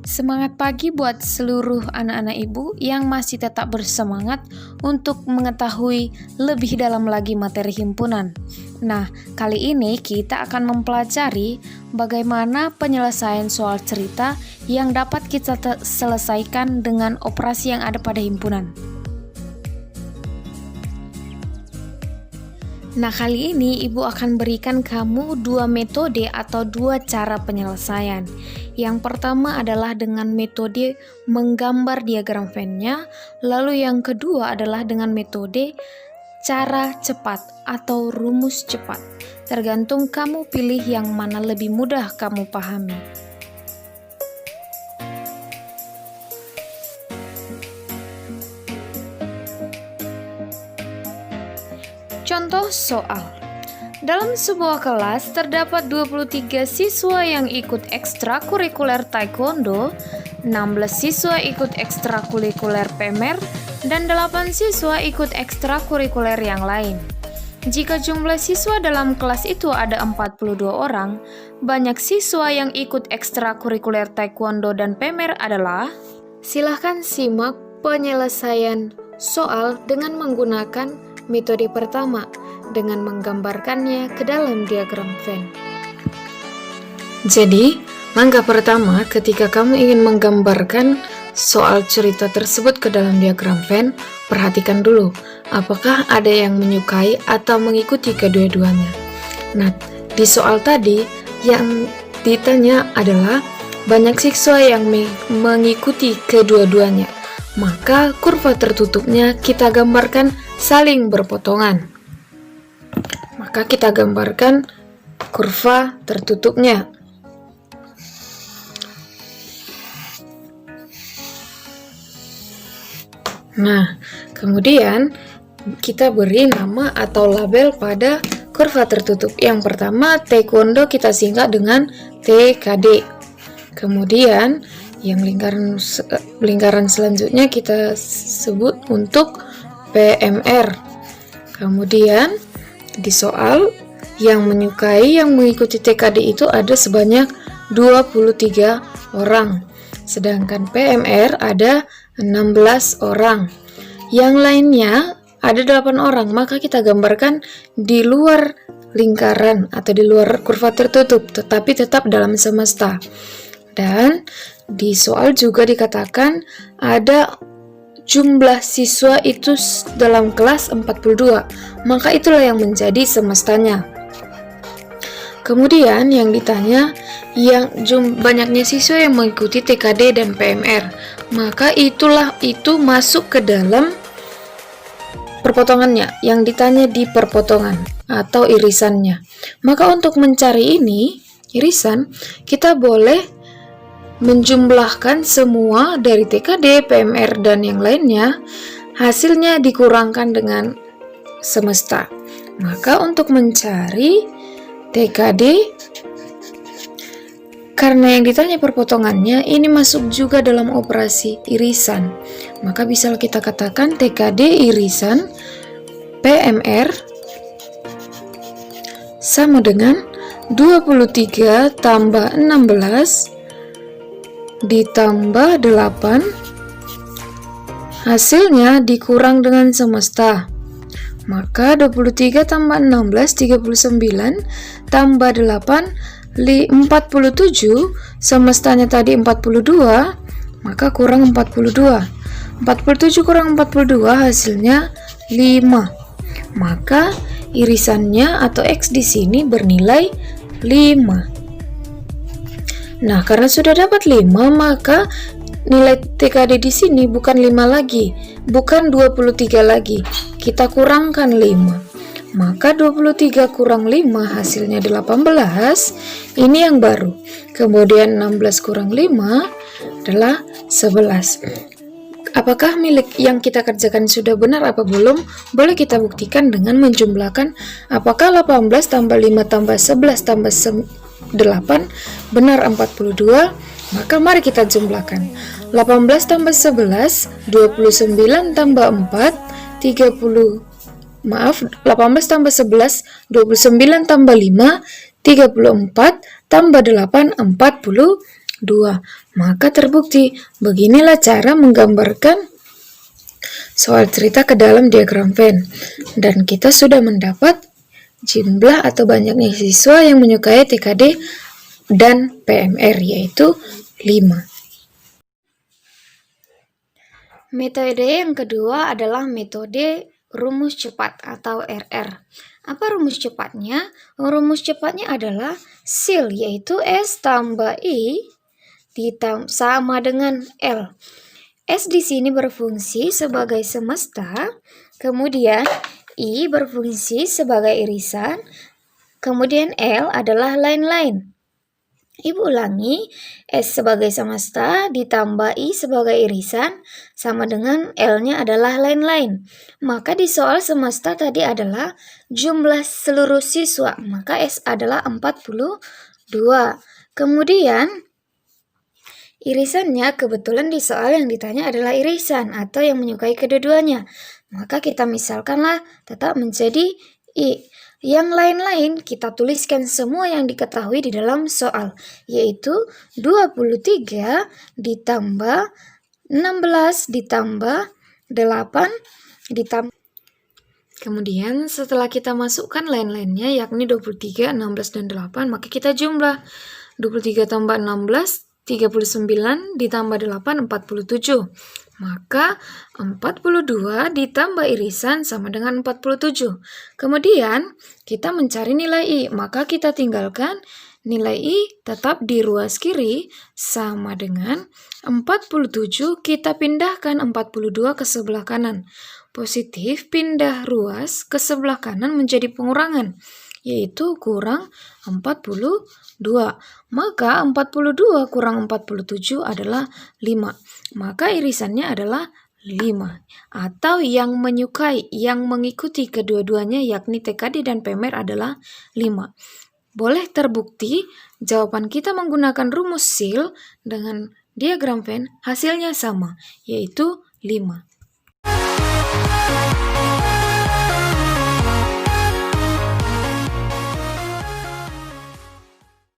Semangat pagi buat seluruh anak-anak ibu yang masih tetap bersemangat untuk mengetahui lebih dalam lagi materi himpunan. Nah, kali ini kita akan mempelajari bagaimana penyelesaian soal cerita yang dapat kita selesaikan dengan operasi yang ada pada himpunan. Nah, kali ini ibu akan berikan kamu dua metode atau dua cara penyelesaian. Yang pertama adalah dengan metode menggambar diagram Venn-nya, lalu yang kedua adalah dengan metode cara cepat atau rumus cepat. Tergantung kamu pilih yang mana lebih mudah kamu pahami. Contoh soal. Dalam sebuah kelas terdapat 23 siswa yang ikut ekstrakurikuler taekwondo, 16 siswa ikut ekstrakurikuler PMR, dan 8 siswa ikut ekstrakurikuler yang lain. Jika jumlah siswa dalam kelas itu ada 42 orang, banyak siswa yang ikut ekstrakurikuler taekwondo dan PMR adalah... Silahkan simak penyelesaian soal dengan menggunakan metode pertama dengan menggambarkannya ke dalam diagram Venn. Jadi, langkah pertama ketika kamu ingin menggambarkan soal cerita tersebut ke dalam diagram Venn, perhatikan dulu apakah ada yang menyukai atau mengikuti kedua-duanya. Nah, di soal tadi yang ditanya adalah banyak siswa yang mengikuti kedua-duanya. Maka kurva tertutupnya kita gambarkan saling berpotongan. Maka kita gambarkan kurva tertutupnya. Nah, kemudian kita beri nama atau label pada kurva tertutup. Yang pertama, taekwondo kita singkat dengan TKD. Kemudian yang lingkaran selanjutnya kita sebut untuk PMR. Kemudian di soal yang menyukai yang mengikuti TKD itu ada sebanyak 23 orang. Sedangkan PMR ada 16 orang. Yang lainnya ada 8 orang, maka kita gambarkan di luar lingkaran atau di luar kurva tertutup, tetapi tetap dalam semesta. Dan di soal juga dikatakan ada jumlah siswa itu dalam kelas 42, maka itulah yang menjadi semestanya. Kemudian yang ditanya yang banyaknya siswa yang mengikuti TKD dan PMR, maka itu masuk ke dalam perpotongannya, yang ditanya di perpotongan atau irisannya. Maka untuk mencari ini irisan, kita boleh menjumlahkan semua dari TKD, PMR, dan yang lainnya, hasilnya dikurangkan dengan semesta. Maka untuk mencari TKD, karena yang ditanya perpotongannya, ini masuk juga dalam operasi irisan. Maka bisa kita katakan TKD irisan PMR sama dengan 23 tambah 16 ditambah 8, hasilnya dikurang dengan semesta. Maka 23 tambah 16, 39, tambah 8, 47, semestanya tadi 42, maka kurang 42. 47 kurang 42 hasilnya 5. Maka irisannya atau X di sini bernilai 5. Nah, karena sudah dapat 5, maka nilai TKD di sini bukan 5 lagi, bukan 23 lagi. Kita kurangkan 5. Maka 23 kurang 5 hasilnya 18. Ini yang baru. Kemudian 16 kurang 5 adalah 11. Apakah milik yang kita kerjakan sudah benar apa belum? Boleh kita buktikan dengan menjumlahkan apakah 18 tambah 5 tambah 11 tambah 8 benar 42, maka mari kita jumlahkan. 18 tambah 11, 29 tambah 4, 18 tambah 11, 29 tambah 5, 34 tambah 8, 42. Maka terbukti. Beginilah cara menggambarkan soal cerita ke dalam diagram Venn. Dan kita sudah mendapat jumlah atau banyaknya siswa yang menyukai TKD dan PMR, yaitu 5. Metode yang kedua adalah metode rumus cepat atau RR. Apa rumus cepatnya? Rumus cepatnya adalah SIL, yaitu S tambah I sama dengan L. S di sini berfungsi sebagai semesta, kemudian I berfungsi sebagai irisan, kemudian L adalah lain-lain. Ibu ulangi, S sebagai semesta ditambah I sebagai irisan sama dengan L-nya adalah lain-lain. Maka di soal semesta tadi adalah jumlah seluruh siswa, maka S adalah 42. Kemudian irisannya kebetulan di soal yang ditanya adalah irisan atau yang menyukai kedua-duanya. Maka kita misalkanlah tetap menjadi I. Yang lain-lain kita tuliskan semua yang diketahui di dalam soal, yaitu 23 ditambah 16 ditambah 8 ditambah. Kemudian setelah kita masukkan lain-lainnya yakni 23, 16, dan 8, maka kita jumlah 23 tambah 16, 39 ditambah 8, 47. Maka 42 ditambah irisan sama dengan 47. Kemudian kita mencari nilai I, maka kita tinggalkan nilai I tetap di ruas kiri sama dengan 47, kita pindahkan 42 ke sebelah kanan. Positif pindah ruas ke sebelah kanan menjadi pengurangan, yaitu kurang 42. Maka 42 kurang 47 adalah 5. Maka irisannya adalah 5. Atau yang menyukai, yang mengikuti kedua-duanya yakni TKD dan PMR adalah 5. Boleh terbukti jawaban kita menggunakan rumus SIL dengan diagram Venn hasilnya sama, yaitu 5.